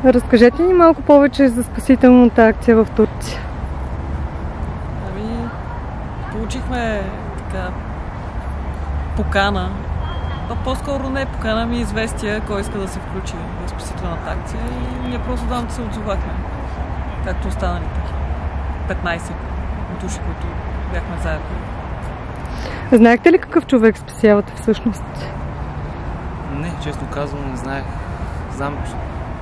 Разкажете ни малко повече за спасителната акция в Турция. Получихме така покана, по-скоро не покана, ами известия кой иска да се включи в спасителната акция и ние просто да се отзовахме, както останалите 15 души, които бяхме заедно. Знаехте ли какъв човек спасявате всъщност? Не, честно казвам, не знаех. Знам, че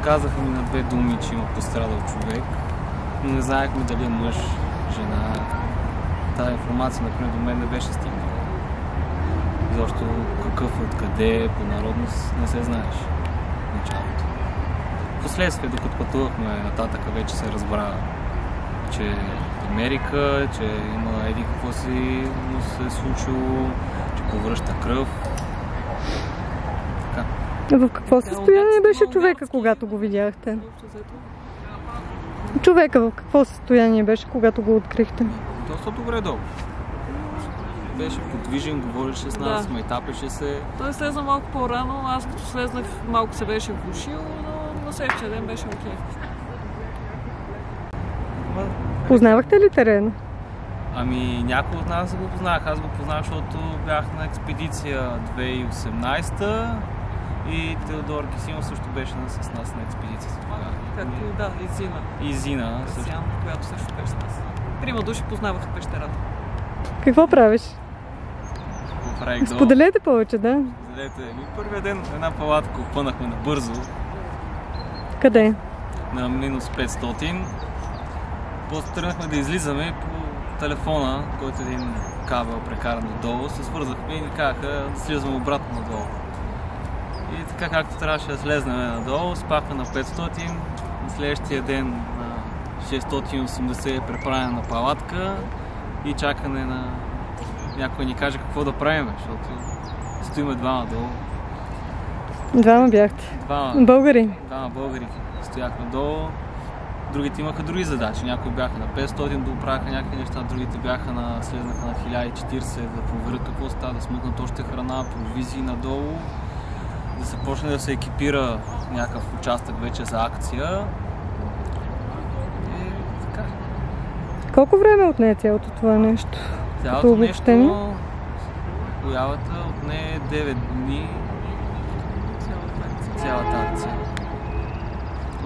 казаха ми на 2 думи, че има пострадал човек, но не знаехме дали е мъж, жена. Тази информация, например, до мен не беше стигнала. Защото какъв, откъде, по народност не се знаеш в началото. Впоследствие, докато пътувахме нататък, вече се разбра, че от Америка, че има еди какво си му се е случило, че повръща кръв. Така. В какво състояние беше човека, когато го видяхте? Човека в какво състояние беше, когато го открихте? Доста добре долу. Беше подвижен, говореше с нас, майтапеше се. Той слезна малко по-рано, аз като слезнах малко се беше влушил, но на следващия ден беше окей. Познавахте ли терена? Ами някой от нас го познах. Аз го познах, защото бях на експедиция 2018 и Теодор Кисимов също беше с нас на експедицията тогава. Както да, и Зина. И Зина също. Която също беше с нас. 3 души познаваха пещерата. Какво правиш? Споделете повече, да? Споделете. Първия ден една палатка опънахме набързо. Къде? На минус 500. После тръгнахме да излизаме по телефона, който един кабел прекаран надолу. Се свързахме и ни казаха да слизаме обратно надолу. И така както трябваше да слезнем надолу, спахме на 500. На следващия ден на 680 преправяне на палатка и чакане на някой ни каже какво да правим, защото стоиме двама долу. Двама бяхте? Двама. Българи? Двама българи стояхме долу. Другите имаха други задачи. Някои бяха на 500 да оправяха някакви неща, другите бяха слезнаха на 1040 да проверят какво става, да смъкнат още храна, провизии надолу, да се почне да се екипира някакъв участък вече за акция. И така. Колко време отне цялото това нещо? Цялото нещо, появата отне 9 дни. Цялата акция.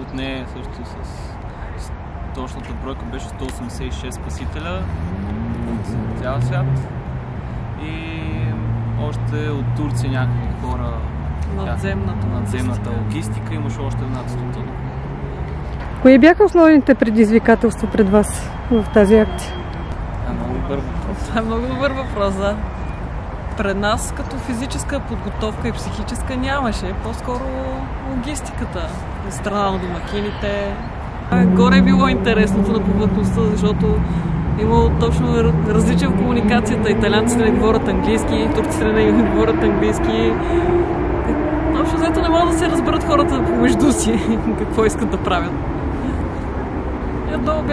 Отне също с точната бройка беше 186 спасителя от цял свят и още от Турция някакви хора. Надземната логистика, имаше още над 100. Кои бяха основните предизвикателства пред вас в тази акция? Много добър въпрос. Това е много добър въпрос, да. Пред нас като физическа подготовка и психическа нямаше. По-скоро логистиката от страна на домакините. Горе е било интересното на повърхността, защото имало точно различия в комуникацията. Италианците не говорят английски, турците не говорят английски. Общо взето не могат да се разберат хората помежду си какво искат да правят.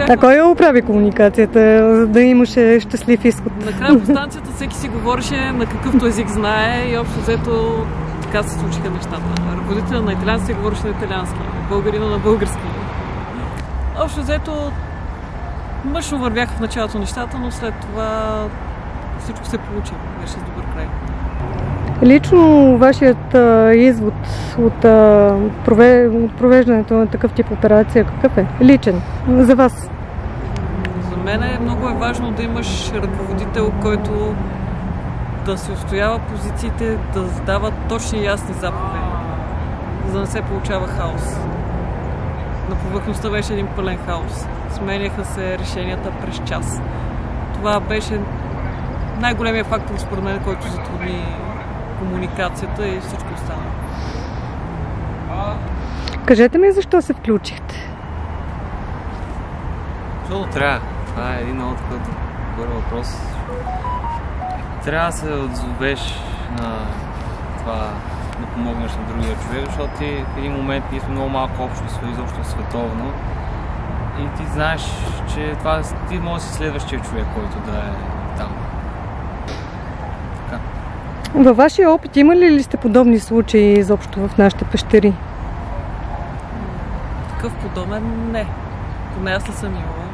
А кой я оправи комуникацията, за да имаше щастлив изход? Накрая по станцията всеки си говореше на какъвто език знае и общо взето така се случиха нещата. Ръководителя на италиански говореше на италиански, българина на български. Общо взето мъжно вървяха в началото нещата, но след това всичко се получи. Беше с добър край. Лично вашият извод от провеждането на такъв тип операция какъв е? Личен, за вас? За мен много е важно да имаш ръководител, който да се устоява позициите, да задава точни и ясни заповеди, за да не се получава хаос. На повърхността беше един пълен хаос. Сменяха се решенията през час. Това беше най-големият фактор, според мен, който затрудни комуникацията и всичко останало. Кажете ми защо се включихте? Защото трябва. Това е един много добър въпрос. Трябва да се отзовеш на това да помогнеш на другия човек, защото ти в един момент ние сме много малко общество, изобщо световно. И ти знаеш, че това ти може да си следващия човек, който да е там. Така. Във вашия опит има ли сте подобни случаи изобщо в нашите пещери? такъв подобен не. Поне аз не съм имала.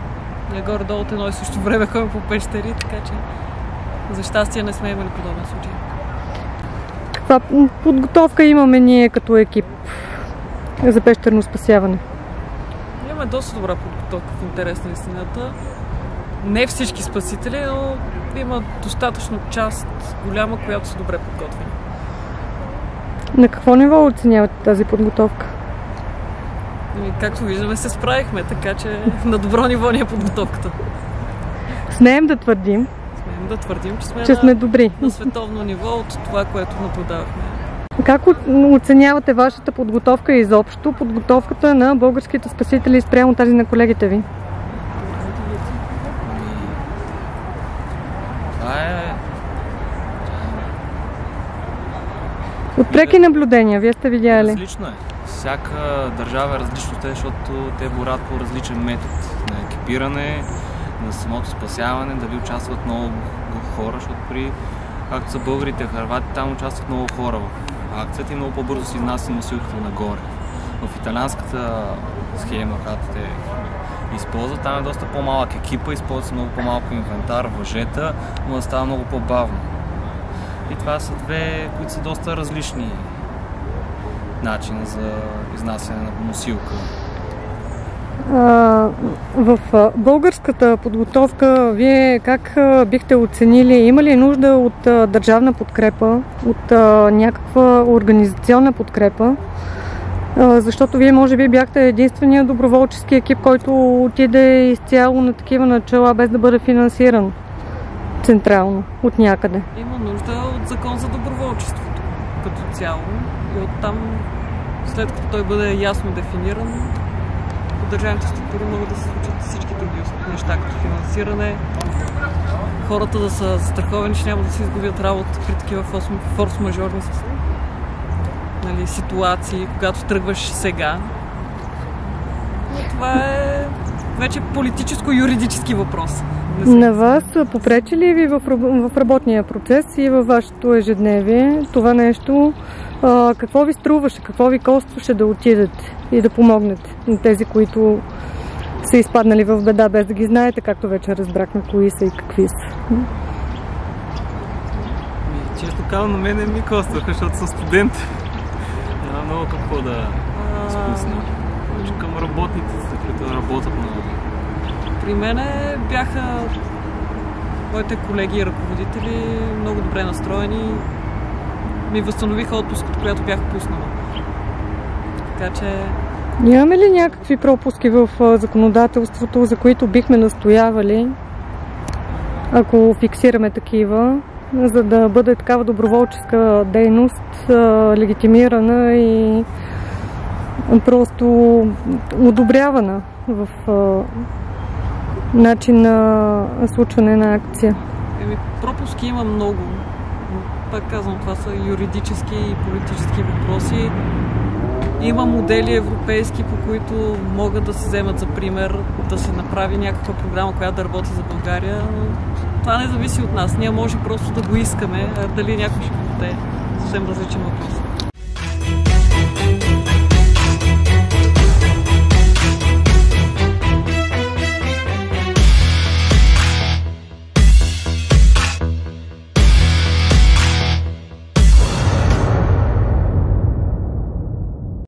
Ние горе-долу от едно и също време ходим по пещери, така че за щастие не сме имали подобен случай. Каква подготовка имаме ние като екип за пещерно спасяване? Имаме доста добра подготовка в интерес на истината. Не всички спасители, но има достатъчно част голяма, която са добре подготвени. На какво ниво оценявате тази подготовка? И, както виждаме, се справихме, така че на добро ниво ни е подготовката. Смеем да твърдим, че сме добри. На световно ниво от това, което наблюдавахме. Как оценявате вашата подготовка и изобщо подготовката на българските спасители спрямо тази на колегите ви? Това е... От преки наблюдения, вие сте видяли? Различно е. Всяка държава е различно, защото те борят по различен метод на екипиране, на самото спасяване, дали участват много хора, защото както са българите, хървати, там участват много хора в акцията и много по-бързо се изнася носилката нагоре. В италианската схема, която те използват, там е доста по-малък екипа, използва се много по-малко инвентар, въжета, но да става много по-бавно. И това са две, които са доста различни начина за изнасяне на носилка. В българската подготовка вие как бихте оценили, има ли нужда от държавна подкрепа, от някаква организационна подкрепа? Защото вие може би бяхте единствения доброволчески екип, който отиде изцяло на такива начала, без да бъде финансиран централно от някъде. Има нужда от закон за доброволчеството като цяло и оттам, след като той бъде ясно дефиниран, от държавните структури могат да се случат всички други неща, като финансиране, хората да са застраховани, че няма да се изгубят работа при такива форс-мажорни ситуации, когато тръгваш сега. Но това е вече политическо-юридически въпрос. На вас попречи ли ви в работния процес и във вашето ежедневие това нещо? Какво ви струваше, какво ви костваше да отидете и да помогнете на тези, които са изпаднали в беда, без да ги знаете, както вече разбрахме кои са и какви са? Често казвам, на мен ми костваха, защото съм студент. Няма много какво да спусна. Към работниците, които работят на... При мене бяха моите колеги и ръководители много добре настроени. Ми възстановиха отпуската, която бях пуснала. Така че... Нямаме ли някакви пропуски в законодателството, за които бихме настоявали, ако фиксираме такива, за да бъде такава доброволческа дейност легитимирана и просто одобрявана в начин на случване на акция? Пропуски има много. Пак казвам, това са юридически и политически въпроси. Има модели европейски, по които могат да се вземат за пример, да се направи някаква програма, която да работи за България, но това не зависи от нас. Ние може просто да го искаме, а дали някой ще го даде. Съвсем различен въпрос.